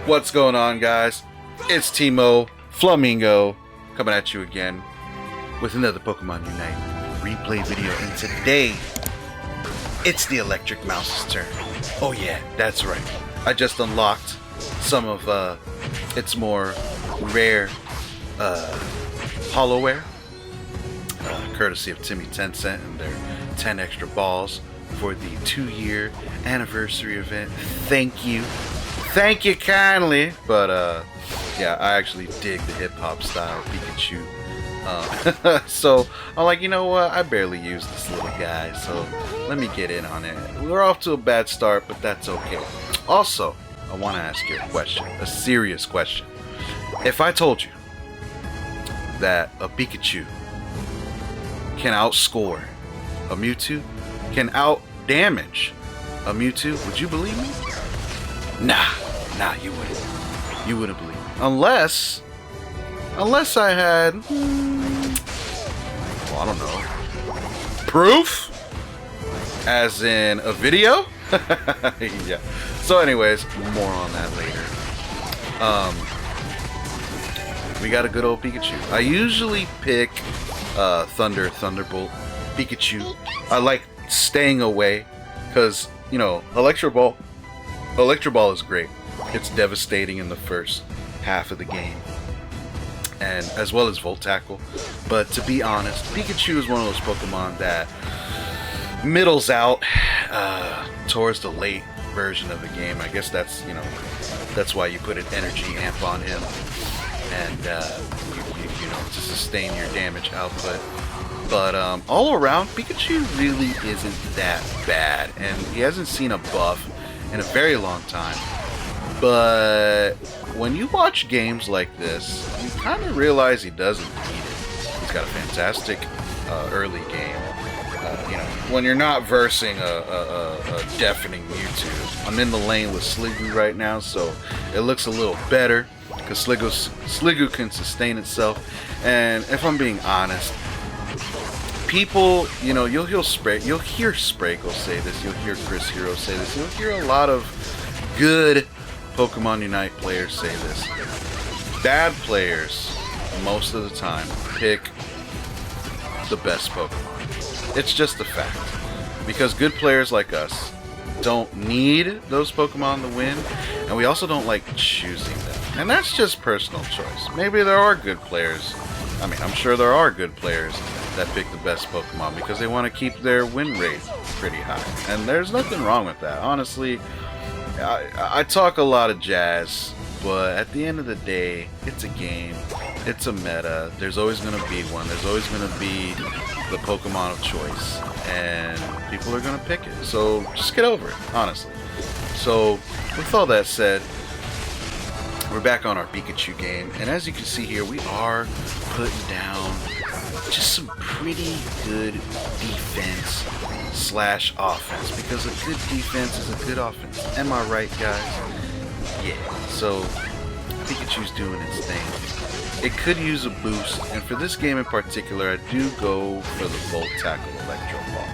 What's going on, guys? It's Timo Flamingo coming at you again with another Pokemon Unite replay video, and today it's the Electric Mouse's turn. Oh yeah, that's right. I just unlocked some of its more rare hollowware, courtesy of Timmy Tencent and their 10 extra balls for the 2-year anniversary event. Thank you kindly. But yeah, I actually dig the hip-hop style Pikachu. So I'm like, you know what, I barely use this little guy, so let me get in on it. We're off to a bad start, but that's okay. Also, I want to ask you a question, a serious question. If I told you that a Pikachu can outscore a Mewtwo, can out damage a Mewtwo, would you believe me? Nah, you wouldn't. You wouldn't believe me. Unless I had, well, I don't know, proof? As in a video? Yeah. So anyways, more on that later. We got a good old Pikachu. I usually pick Thunderbolt Pikachu. I like staying away because, you know, Electro Ball is great. It's devastating in the first half of the game, and as well as Volt Tackle. But to be honest, Pikachu is one of those Pokemon that middles out towards the late version of the game. I guess that's, you know, that's why you put an energy amp on him, and you know, to sustain your damage output. But all around, Pikachu really isn't that bad, and he hasn't seen a buff in a very long time. But when you watch games like this, you kind of realize he doesn't need it. He's got a fantastic early game. You know, when you're not versing a deafening Mewtwo. I'm in the lane with Sliggoo right now, so it looks a little better because Sliggoo can sustain itself. And if I'm being honest, people, you know, you'll hear Spraykle say this, you'll hear Chris Hero say this, you'll hear a lot of good Pokemon Unite players say this. Bad players, most of the time, pick the best Pokemon. It's just a fact. Because good players like us don't need those Pokemon to win, and we also don't like choosing them. And that's just personal choice. Maybe there are good players. I mean, I'm sure there are good players that pick the best Pokemon because they want to keep their win rate pretty high. And there's nothing wrong with that. Honestly, I talk a lot of jazz, but at the end of the day, it's a game. It's a meta. There's always going to be one. There's always going to be the Pokemon of choice, and people are going to pick it. So just get over it, honestly. So with all that said, we're back on our Pikachu game, and as you can see here, we are putting down just some pretty good defense / offense, because a good defense is a good offense. Am I right, guys? Yeah. So Pikachu's doing its thing. It could use a boost, and for this game in particular, I do go for the Volt Tackle Electro Ball.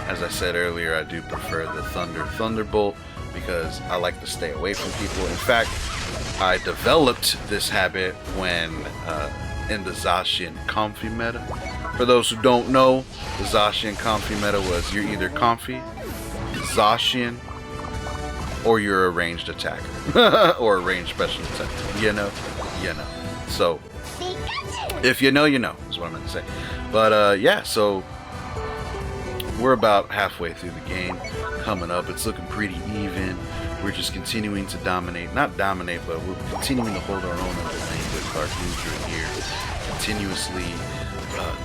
As I said earlier, I do prefer the Thunderbolt because I like to stay away from people. In fact, I developed this habit when in the Zacian Comfy meta. For those who don't know, the Zacian Comfy meta was you're either Comfy, Zacian, or you're a ranged attacker. Or a ranged special attacker. You know. So, if you know, you know, is what I'm going to say. But, yeah, so we're about halfway through the game, coming up. It's looking pretty even. We're just continuing to dominate. Not dominate, but we're continuing to hold our own in the lane with our Goodra here. Continuously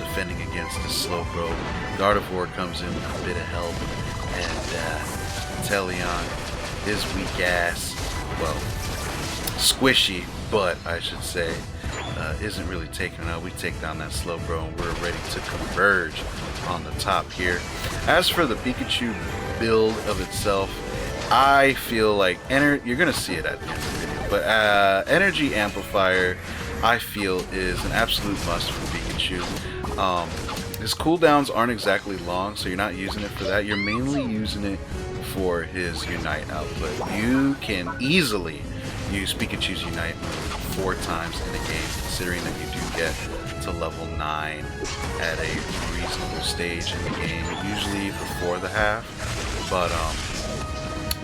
defending against the Slowbro. Gardevoir comes in with a bit of help. And Teleon, his weak ass, well, squishy, but I should say, isn't really taking it out. We take down that Slowbro, and we're ready to converge on the top here. As for the Pikachu build of itself, I feel like you're gonna see it at the end of the video, but Energy Amplifier, I feel, is an absolute must for Pikachu. His cooldowns aren't exactly long, so you're not using it for that. You're mainly using it for his Unite output. You can easily use Pikachu's Unite 4 times in a game, considering that you do get to level 9 at a reasonable stage in the game, usually before the half, but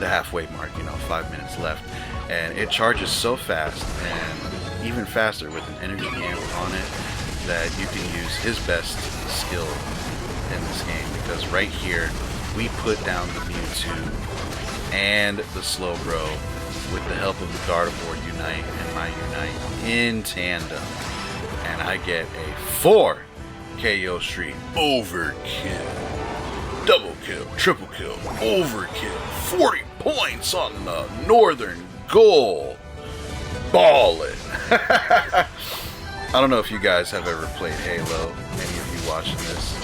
the halfway mark, you know, 5 minutes left, and it charges so fast, and even faster with an energy amp on it, that you can use his best skill in this game, because right here we put down the Mewtwo and the Slowbro with the help of the Gardevoir Unite and my Unite in tandem, and I get a 4 KO streak. Overkill, double kill, triple kill, overkill, 40 points on the northern goal. Ballin'. I don't know if you guys have ever played Halo, any of you watching this,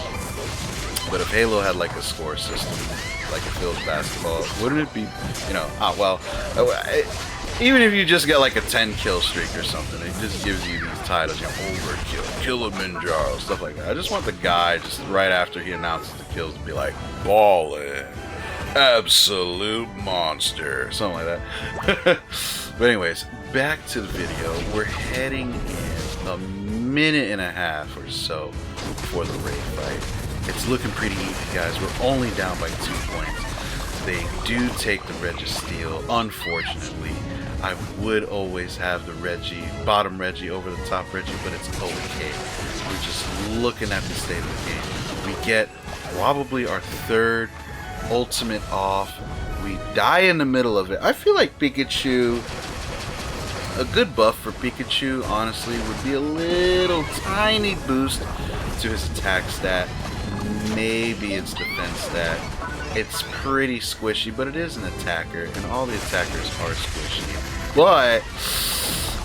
but if Halo had like a score system, like if it was basketball, wouldn't it be, you know, even if you just get like a 10 kill streak or something, it just gives you these titles, you know, overkill, Kilimanjaro, stuff like that. I just want the guy, just right after he announces the kills, to be like, ballin', absolute monster, something like that. But anyways, back to the video. We're heading in a minute and a half or so before the raid fight. It's looking pretty easy, guys. We're only down by 2 points. They do take the Registeel, unfortunately. I would always have the bottom Reggie over the top Reggie, but it's okay. We're just looking at the state of the game. We get probably our 3rd ultimate off. We die in the middle of it. I feel like Pikachu, a good buff for Pikachu, honestly, would be a little tiny boost to his attack stat. Maybe its defense stat. It's pretty squishy, but it is an attacker, and all the attackers are squishy. But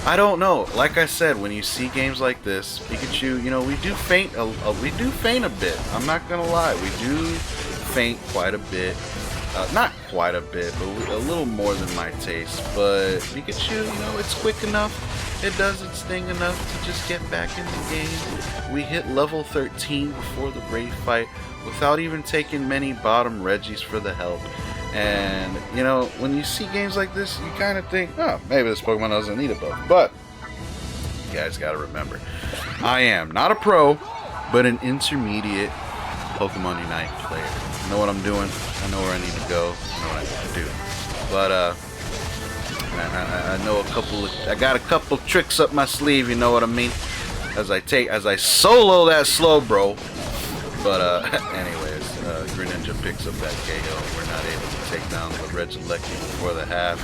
I don't know. Like I said, when you see games like this, Pikachu, you know, we do faint a bit. I'm not gonna lie, we do faint quite a bit. Not quite a bit, but a little more than my taste. But Pikachu, you know, it's quick enough. It does its thing enough to just get back in the game. We hit level 13 before the raid fight without even taking many bottom Reggies for the help. And, you know, when you see games like this, you kind of think, oh, maybe this Pokemon doesn't need a buff. But you guys got to remember, I am not a pro, but an intermediate Pokemon Unite player. I know what I'm doing. I know where I need to go. I know what I need to do. But I know I got a couple tricks up my sleeve. You know what I mean? As I solo that Slowbro. But anyways, Greninja picks up that KO. We're not able to take down the Regieleki before the half.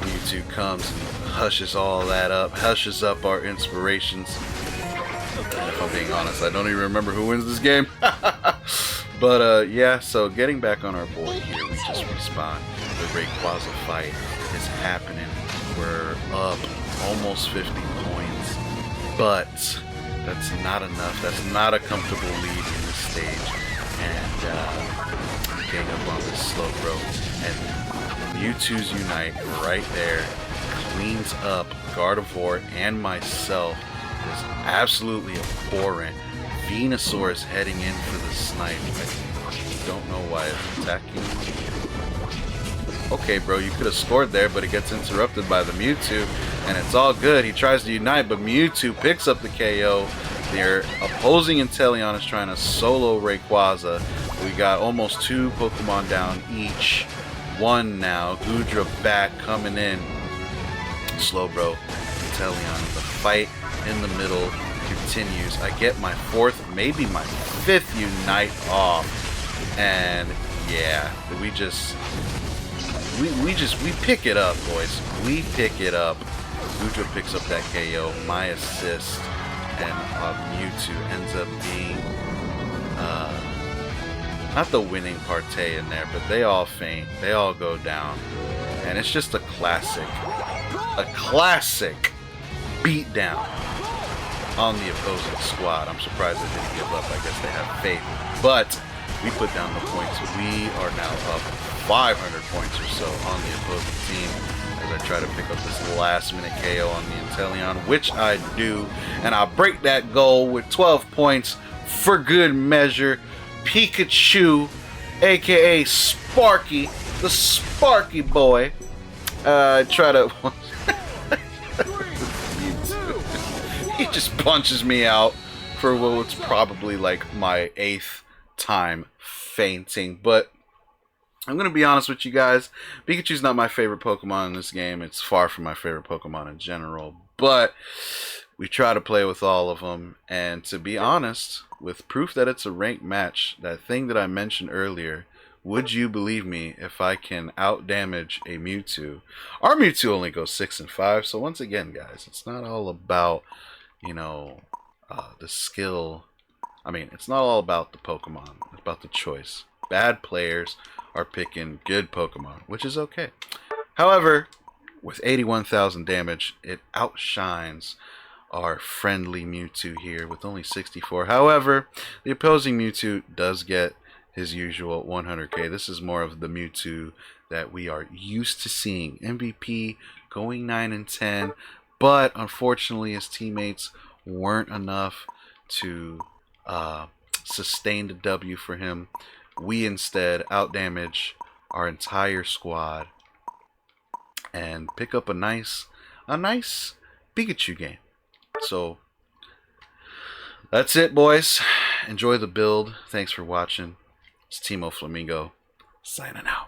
Mewtwo comes and hushes all that up. Hushes up our inspirations. And if I'm being honest, I don't even remember who wins this game. But yeah, so getting back on our board here, we just respawn. The Rayquaza fight is happening. We're up almost 50 points, but that's not enough. That's not a comfortable lead in this stage. And getting up on this Slowbro, and Mewtwo's Unite right there cleans up Gardevoir and myself. Is absolutely abhorrent. Venusaur is heading in for the snipe. I don't know why it's attacking. Okay, bro, you could have scored there, but it gets interrupted by the Mewtwo, and it's all good. He tries to unite, but Mewtwo picks up the KO. Their opposing Inteleon is trying to solo Rayquaza. We got almost 2 Pokemon down each. 1 now. Goodra back coming in. Slowbro, Inteleon. The fight in the middle continues. I get my 4th, maybe my 5th Unite off, and yeah, we pick it up, boys. We pick it up. Goodra picks up that KO, my assist, and Mewtwo ends up being not the winning partay in there, but they all faint. They all go down, and it's just a classic beat down on the opposing squad. I'm surprised they didn't give up. I guess they have faith. But we put down the points. We are now up 500 points or so on the opposing team as I try to pick up this last minute KO on the Inteleon, which I do. And I break that goal with 12 points for good measure. Pikachu, aka Sparky, the Sparky boy, Try to. He just punches me out for what's probably like my 8th time fainting. But I'm going to be honest with you guys. Pikachu's not my favorite Pokemon in this game. It's far from my favorite Pokemon in general. But we try to play with all of them. And to be honest, with proof that it's a ranked match, that thing that I mentioned earlier, would you believe me if I can outdamage a Mewtwo? Our Mewtwo only goes 6 and 5. So once again, guys, it's not all about, you know, the skill. I mean, it's not all about the Pokemon. It's about the choice. Bad players are picking good Pokemon, which is okay. However, with 81,000 damage, it outshines our friendly Mewtwo here with only 64. However, the opposing Mewtwo does get his usual 100k. This is more of the Mewtwo that we are used to seeing. MVP going 9 and 10, but unfortunately his teammates weren't enough to sustain the W for him. We instead outdamage our entire squad and pick up a nice Pikachu game. So that's it, boys. Enjoy the build. Thanks for watching. It's Timo Flamingo signing out.